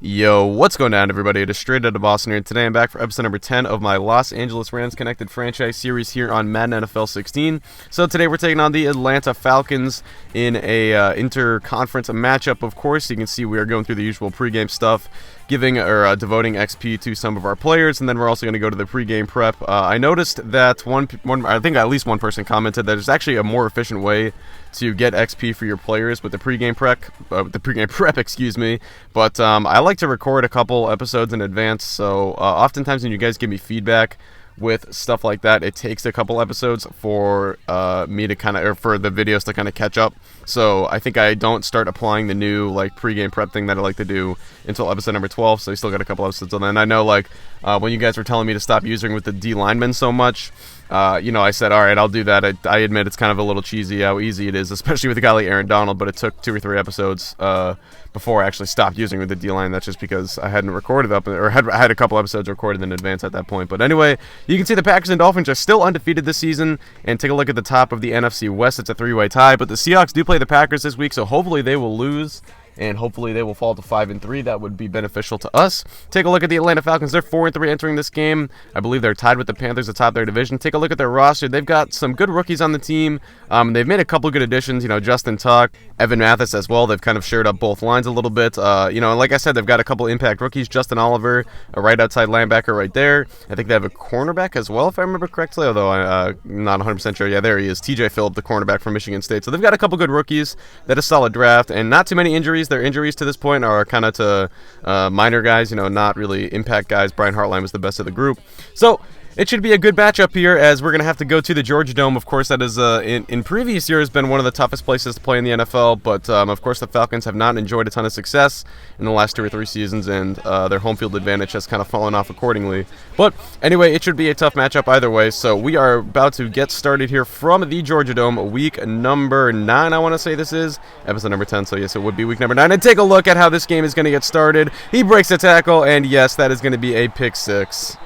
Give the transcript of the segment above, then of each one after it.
Yo, what's going on, everybody? It is Straight Out of Boston here, and today I'm back for episode number 10 of my Los Angeles Rams Connected franchise series here on Madden NFL 16. So today we're taking on the Atlanta Falcons in a inter-conference matchup, of course. You can see we are going through the usual pregame stuff, devoting XP to some of our players, and then we're also going to go to the pregame prep. I noticed that I think at least one person commented that there's actually a more efficient way to get XP for your players with the pregame prep, excuse me. But I like to record a couple episodes in advance, so oftentimes when you guys give me feedback with stuff like that, it takes a couple episodes for me to for the videos to kind of catch up. So I think I don't start applying the new pregame prep thing that I like to do until episode number 12. So I still got a couple episodes on that. And I know when you guys were telling me to stop using with the D linemen so much, I said, all right, I'll do that. I admit it's kind of a little cheesy how easy it is, especially with a guy like Aaron Donald, but it took 2 or 3 episodes before I actually stopped using with the D-line. That's just because I hadn't recorded had a couple episodes recorded in advance at that point. But anyway, you can see the Packers and Dolphins are still undefeated this season, and take a look at the top of the NFC West. It's a 3-way tie, but the Seahawks do play the Packers this week, so hopefully they will lose, and hopefully they will fall to 5-3. That would be beneficial to us. Take a look at the Atlanta Falcons. They're 4-3 entering this game. I believe they're tied with the Panthers atop their division. Take a look at their roster. They've got some good rookies on the team. They've made a couple good additions. Justin Tuck, Evan Mathis as well. They've kind of shared up both lines a little bit. And like I said, they've got a couple impact rookies. Justin Oliver, a right outside linebacker right there. I think they have a cornerback as well, if I remember correctly, although I'm not 100% sure. Yeah, there he is. TJ Phillip, the cornerback from Michigan State. So they've got a couple good rookies. That is a solid draft, and not too many injuries. Their injuries to this point are kind of to minor guys, not really impact guys. Brian Hartline was the best of the group. So it should be a good matchup here, as we're going to have to go to the Georgia Dome. Of course, that is in previous years been one of the toughest places to play in the NFL, but of course the Falcons have not enjoyed a ton of success in the last 2 or 3 seasons, and their home field advantage has kind of fallen off accordingly. But anyway, it should be a tough matchup either way, so we are about to get started here from the Georgia Dome, week number 9, I want to say this is, episode number 10, so yes, it would be week number 9, and take a look at how this game is going to get started. He breaks a tackle, and yes, that is going to be a pick 6.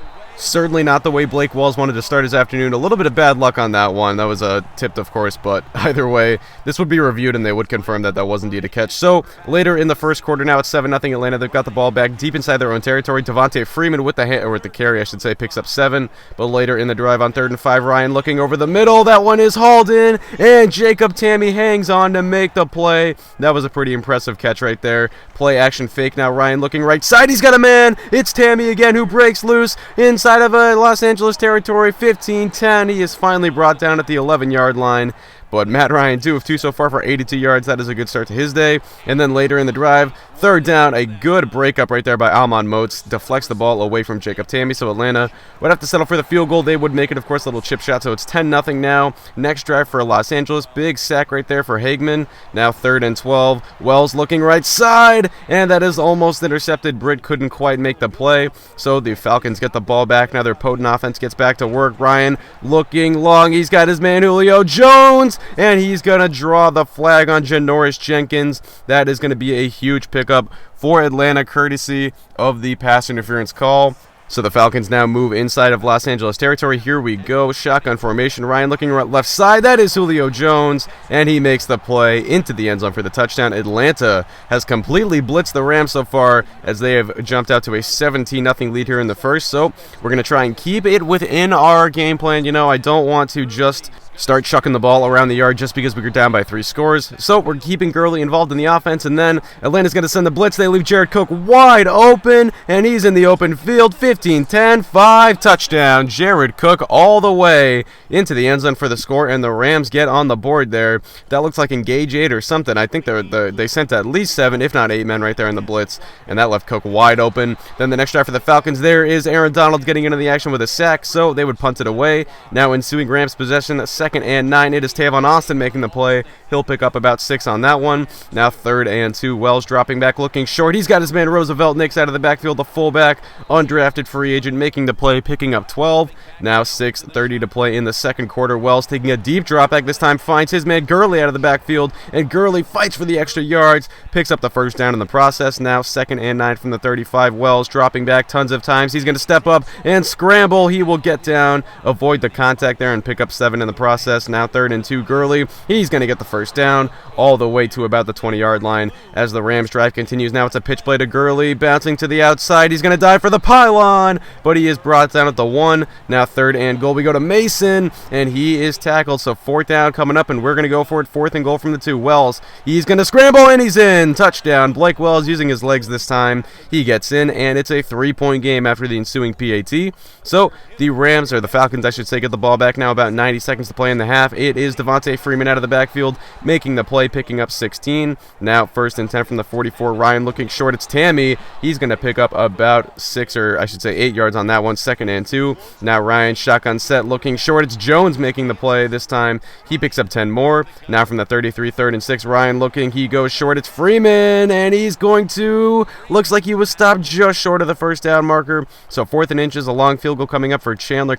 Certainly not the way Blake Walls wanted to start his afternoon. A little bit of bad luck on that one. That was tipped, of course, but either way, this would be reviewed and they would confirm that that was indeed a catch. So later in the first quarter, now it's 7-0 Atlanta. They've got the ball back deep inside their own territory. Devontae Freeman with the carry, I should say, picks up 7. But later in the drive on 3rd and 5, Ryan looking over the middle. That one is hauled in, and Jacob Tamme hangs on to make the play. That was a pretty impressive catch right there. Play action fake now. Ryan looking right side. He's got a man. It's Tamme again who breaks loose inside of Los Angeles territory. 15-10. He is finally brought down at the 11-yard line. But Matt Ryan, 2 of 2 so far for 82 yards. That is a good start to his day. And then later in the drive, 3rd down, a good breakup right there by Almon Motes. Deflects the ball away from Jacob Tamme. So Atlanta would have to settle for the field goal. They would make it, of course, a little chip shot. So it's 10-0 now. Next drive for Los Angeles. Big sack right there for Hagman. Now 3rd and 12. Wells looking right side. And that is almost intercepted. Britt couldn't quite make the play. So the Falcons get the ball back. Now their potent offense gets back to work. Ryan looking long. He's got his man Julio Jones. And he's going to draw the flag on Janoris Jenkins. That is going to be a huge pickup for Atlanta, courtesy of the pass interference call. So the Falcons now move inside of Los Angeles territory. Here we go. Shotgun formation. Ryan looking right left side. That is Julio Jones. And he makes the play into the end zone for the touchdown. Atlanta has completely blitzed the Rams so far, as they have jumped out to a 17-0 lead here in the first. So we're going to try and keep it within our game plan. I don't want to just start chucking the ball around the yard just because we were down by 3 scores. So we're keeping Gurley involved in the offense, and then Atlanta's going to send the blitz. They leave Jared Cook wide open, and he's in the open field. 15-10, 5, touchdown. Jared Cook all the way into the end zone for the score, and the Rams get on the board there. That looks like engage 8 or something. I think they sent at least 7, if not 8 men right there in the blitz, and that left Cook wide open. Then the next drive for the Falcons, there is Aaron Donald getting into the action with a sack, so they would punt it away. Now ensuing Rams possession, 2nd and 9. It is Tavon Austin making the play. He'll pick up about 6 on that one. Now 3rd and 2. Wells dropping back, looking short. He's got his man Roosevelt Nix out of the backfield, the fullback, undrafted free agent, making the play, picking up 12. Now 6:30 to play in the second quarter. Wells taking a deep drop back this time, finds his man Gurley out of the backfield, and Gurley fights for the extra yards, picks up the 1st down in the process. Now 2nd and 9 from the 35. Wells dropping back tons of times. He's going to step up and scramble. He will get down, avoid the contact there, and pick up 7 in the process. process. Now 3rd and 2, Gurley. He's going to get the first down all the way to about the 20-yard line as the Rams drive continues. Now it's a pitch play to Gurley, bouncing to the outside. He's going to dive for the pylon, but he is brought down at the 1. Now 3rd and goal. We go to Mason, and he is tackled. So 4th down coming up, and we're going to go for it. 4th and goal from the 2. Wells, he's going to scramble, and he's in. Touchdown. Blake Wells using his legs this time. He gets in, and it's a 3-point game after the ensuing PAT. So the Rams, or the Falcons, I should say, get the ball back now. About 90 seconds to play in the half. It is Devontae Freeman out of the backfield, making the play, picking up 16. Now 1st and 10 from the 44. Ryan looking short. It's Tammy. He's going to pick up about 6, or I should say 8 yards on that one. 2nd and 2. Now Ryan shotgun set looking short. It's Jones making the play this time. He picks up 10 more. Now from the 33, 3rd and 6. Ryan looking. He goes short. It's Freeman, and he's going to, looks like he was stopped just short of the first down marker. So 4th and inches, a long field goal coming up for Chandler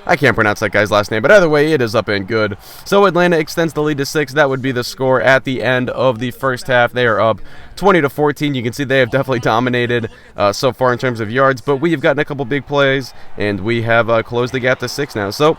I can't pronounce that guy's last name, but either way, it is up and good. So Atlanta extends the lead to 6. That would be the score at the end of the first half. They are up 20-14. You can see they have definitely dominated so far in terms of yards, but we have gotten a couple big plays, and we have closed the gap to 6 now. So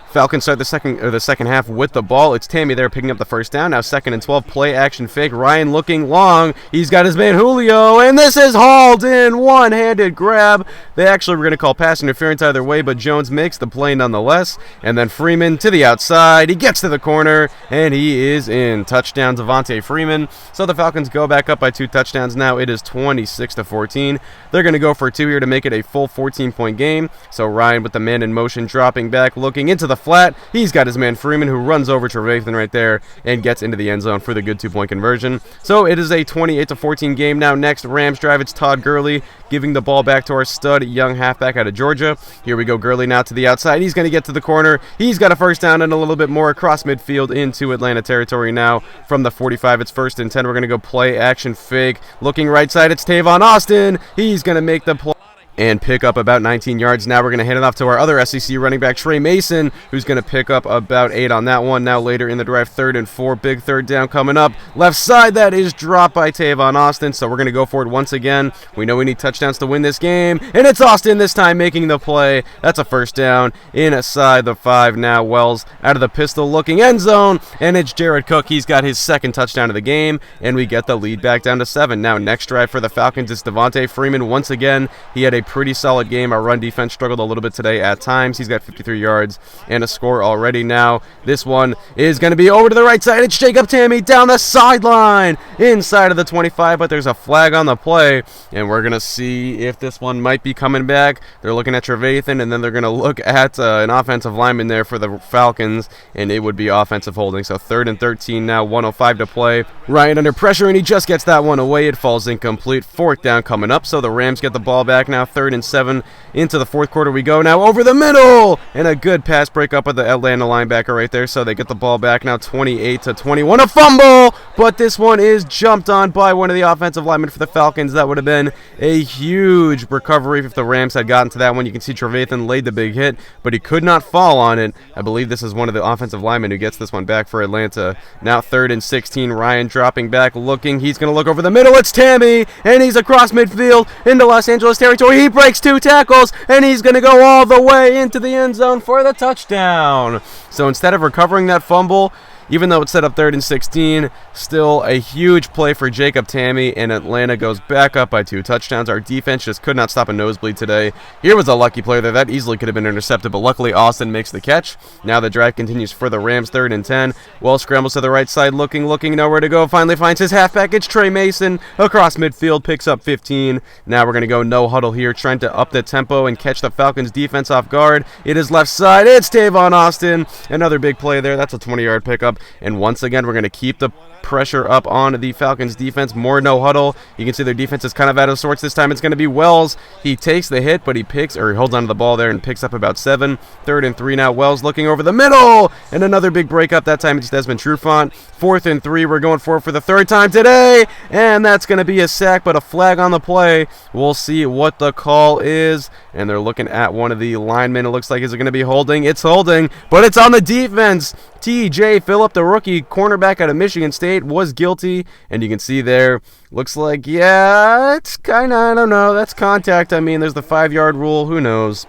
Falcons start the second half with the ball. It's Tammy there picking up the first down. Now 2nd and 12, play action fake. Ryan looking long. He's got his man Julio, and this is hauled in. One-handed grab. They actually were going to call pass interference either way, but Jones makes the play nonetheless. And then Freeman to the outside. He gets to the corner, and he is in. Touchdown, Devontae Freeman. So the Falcons go back up by 2 touchdowns now. It is 26-14. They're going to go for 2 here to make it a full 14-point game. So Ryan with the man in motion, dropping back, looking into the flat. He's got his man Freeman, who runs over Trevathan right there and gets into the end zone for the good 2-point conversion. So it is a 28-14 game now. Next Rams drive, it's Todd Gurley giving the ball back to our stud young halfback out of Georgia. Here we go, Gurley now to the outside. He's going to get to the corner. He's got a first down and a little bit more across midfield into Atlanta territory now. From the 45, it's 1st and 10. We're going to go play action fake. Looking right side, it's Tavon Austin. He's going to make the play and pick up about 19 yards. Now we're going to hand it off to our other SEC running back, Trey Mason, who's going to pick up about 8 on that one. Now later in the drive, 3rd and 4, big 3rd down coming up. Left side, that is dropped by Tavon Austin, so we're going to go for it once again. We know we need touchdowns to win this game, and it's Austin this time making the play. That's a first down inside the 5. Now Wells out of the pistol looking end zone, and it's Jared Cook. He's got his 2nd touchdown of the game, and we get the lead back down to 7. Now next drive for the Falcons is Devontae Freeman once again. He had a pretty solid game. Our run defense struggled a little bit today at times. He's got 53 yards and a score already. Now this one is going to be over to the right side. It's Jacob Tammy down the sideline inside of the 25, but there's a flag on the play, and we're going to see if this one might be coming back. They're looking at Trevathan, and then they're going to look at an offensive lineman there for the Falcons, and it would be offensive holding. So 3rd and 13 now, 1:05 to play. Ryan under pressure, and he just gets that one away. It falls incomplete. 4th down coming up, so the Rams get the ball back now. 3rd and 7 into the 4th quarter we go now, over the middle, and a good pass break up of the Atlanta linebacker right there. So they get the ball back now, 28-21. A fumble, but this one is jumped on by one of the offensive linemen for the Falcons. That would have been a huge recovery if the Rams had gotten to that one. You can see Trevathan laid the big hit, but he could not fall on it. I believe this is one of the offensive linemen who gets this one back for Atlanta. Now 3rd and 16. Ryan dropping back, looking. He's going to look over the middle. It's Tammy, and he's across midfield into Los Angeles territory. He breaks 2 tackles, and he's going to go all the way into the end zone for the touchdown. So instead of recovering that fumble, even though it's set up 3rd and 16, still a huge play for Jacob Tammy, and Atlanta goes back up by 2 touchdowns. Our defense just could not stop a nosebleed today. Here was a lucky play there. That easily could have been intercepted, but luckily Austin makes the catch. Now the drive continues for the Rams, 3rd and 10. Wells scrambles to the right side, looking, nowhere to go. Finally finds his halfback. It's Trey Mason across midfield, picks up 15. Now we're going to go no huddle here, trying to up the tempo and catch the Falcons defense off guard. It is left side. It's Tavon Austin. Another big play there. That's a 20-yard pickup. And once again, we're going to keep the pressure up on the Falcons defense. More no huddle. You can see their defense is kind of out of sorts this time. It's going to be Wells. He takes the hit, but he holds onto the ball there and picks up about 7. 3rd and 3 now. Wells looking over the middle, and another big breakup. That time it's Desmond Trufant. 4th and 3. We're going for it for the 3rd time today, and that's going to be a sack, but a flag on the play. We'll see what the call is, and they're looking at one of the linemen. It looks like, is it going to be holding? It's holding, but it's on the defense. T.J. Phillip, the rookie cornerback out of Michigan State, was guilty, and you can see there, looks like, yeah, it's kind of, I don't know, that's contact. I mean, there's the 5-yard rule, who knows?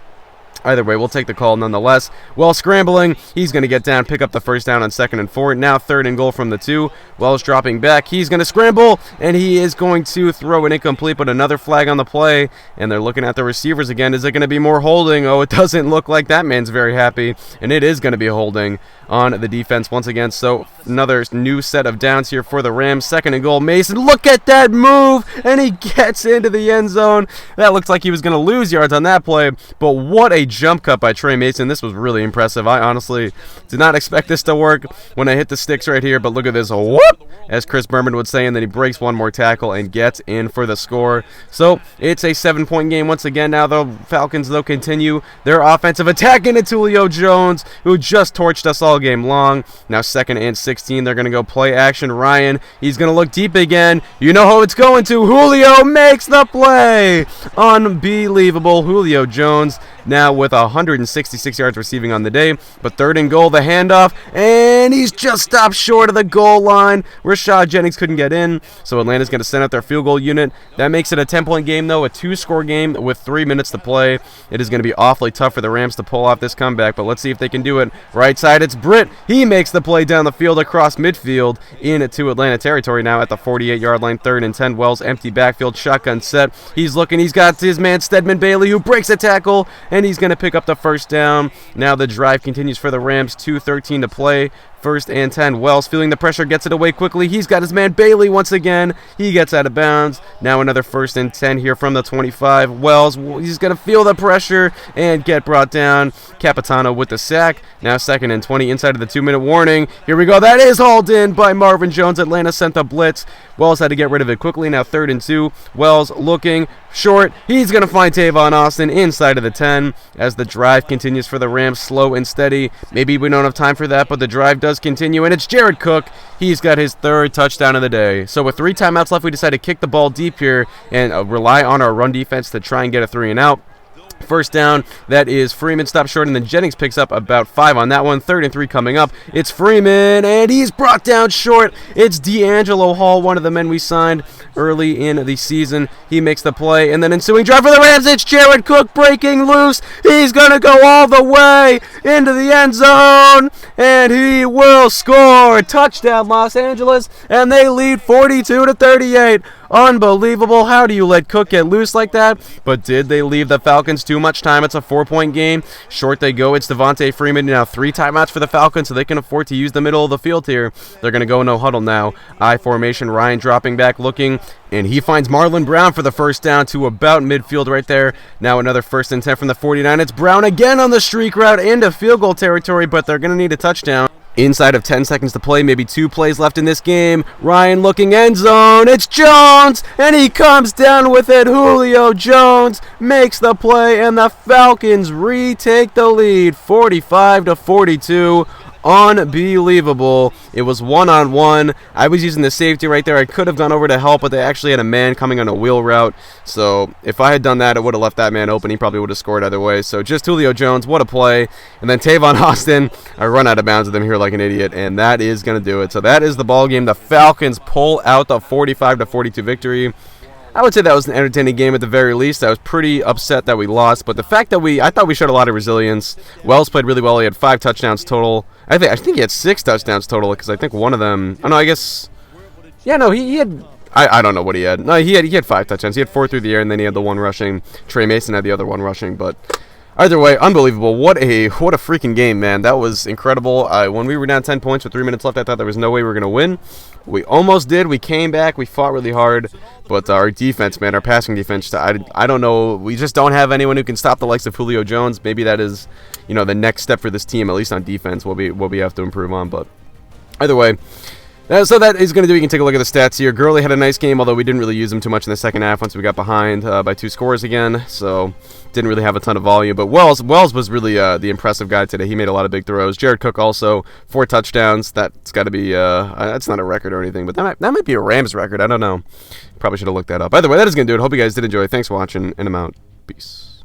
Either way, we'll take the call nonetheless. Wells scrambling. He's going to get down, pick up the first down on 2nd and 4. Now 3rd and goal from the 2. Wells dropping back. He's going to scramble, and he is going to throw an incomplete, but another flag on the play. And they're looking at the receivers again. Is it going to be more holding? Oh, it doesn't look like that man's very happy. And it is going to be holding on the defense once again. So another new set of downs here for the Rams. 2nd and goal. Mason, look at that move, and he gets into the end zone. That looks like he was going to lose yards on that play, but what a jump cut by Trey Mason. This was really impressive. I honestly did not expect this to work when I hit the sticks right here, but look at this. Whoop! As Chris Berman would say, and then he breaks one more tackle and gets in for the score. So it's a 7-point game once again. Now the Falcons, though, continue their offensive attack into Julio Jones, who just torched us all game long. Now 2nd and 16. They're going to go play action. Ryan, he's going to look deep again. You know who it's going to. Julio makes the play. Unbelievable. Julio Jones now with 166 yards receiving on the day, but 3rd and goal, the handoff, and he's just stopped short of the goal line. Rashad Jennings couldn't get in, so Atlanta's going to send out their field goal unit. That makes it a 10-point game, though, a 2-score game with 3 minutes to play. It is going to be awfully tough for the Rams to pull off this comeback, but let's see if they can do it. Right side, it's Britt. He makes the play down the field across midfield into Atlanta territory now at the 48-yard line. 3rd and 10. Wells, empty backfield, shotgun set. He's looking. He's got his man Stedman Bailey, who breaks a tackle, and he's going to pick up the first down. Now the drive continues for the Rams. 2:13 to play. 1st and 10. Wells feeling the pressure, gets it away quickly. He's got his man Bailey once again. He gets out of bounds. Now another 1st and 10 here from the 25. Wells, he's going to feel the pressure and get brought down. Capitano with the sack. Now 2nd and 20 inside of the 2-minute warning. Here we go. That is hauled in by Marvin Jones. Atlanta sent the blitz. Wells had to get rid of it quickly. Now 3rd and 2. Wells looking short. He's going to find Tavon Austin inside of the 10 as the drive continues for the Rams, slow and steady. Maybe we don't have time for that, but the drive does continue, and it's Jared Cook. He's got his 3rd touchdown of the day. So with 3 timeouts left, we decided to kick the ball deep here and rely on our run defense to try and get a 3 and out. First down, that is Freeman, stopped short, and then Jennings picks up about 5 on that one. 3rd and 3 coming up. It's Freeman, and he's brought down short. It's D'Angelo Hall, one of the men we signed early in the season. He makes the play, and then ensuing drive for the Rams. It's Jared Cook breaking loose. He's going to go all the way into the end zone, and he will score. Touchdown, Los Angeles, and they lead 42-38. Unbelievable. How do you let Cook get loose like that? But did they leave the Falcons too much time? It's a 4-point game. Short they go. It's Devontae Freeman. Now 3 timeouts for the Falcons, so they can afford to use the middle of the field here. They're going to go no huddle now. I formation. Ryan dropping back, looking, and he finds Marlon Brown for the first down to about midfield right there. Now another 1st and 10 from the 49. It's Brown again on the streak route into field goal territory, but they're going to need a touchdown. Inside of 10 seconds to play, maybe 2 plays left in this game. Ryan looking end zone. It's Jones, and he comes down with it. Julio Jones makes the play, and the Falcons retake the lead, 45-42. Unbelievable. It was 1-on-1. I was using the safety right there. I could have gone over to help, but they actually had a man coming on a wheel route. So if I had done that, it would have left that man open. He probably would have scored either way. So just Julio Jones, what a play. And then Tavon Austin, I run out of bounds with him here like an idiot, and that is going to do it. So that is the ball game. The Falcons pull out the 45-42 victory. I would say that was an entertaining game at the very least. I was pretty upset that we lost, but the fact that I thought we showed a lot of resilience. Wells played really well. He had 5 touchdowns total. I think he had 6 touchdowns total because I think one of them. Oh no, I guess. Yeah, no, he had. I don't know what he had. No, he had 5 touchdowns. He had 4 through the air, and then he had the 1 rushing. Trey Mason had the other 1 rushing, but. Either way, unbelievable. What a freaking game, man. That was incredible. When we were down 10 points with 3 minutes left, I thought there was no way we were going to win. We almost did. We came back. We fought really hard. But our defense, man, our passing defense, I don't know. We just don't have anyone who can stop the likes of Julio Jones. Maybe that is, the next step for this team, at least on defense, what we have to improve on. But either way, so that is going to do. You can take a look at the stats here. Gurley had a nice game, although we didn't really use him too much in the second half once we got behind by 2 scores again. So didn't really have a ton of volume. But Wells was really the impressive guy today. He made a lot of big throws. Jared Cook also 4 touchdowns. That's got to be that's not a record or anything, but that might be a Rams record. I don't know. Probably should have looked that up. Either way, that is going to do it. Hope you guys did enjoy. Thanks for watching, and I'm out. Peace.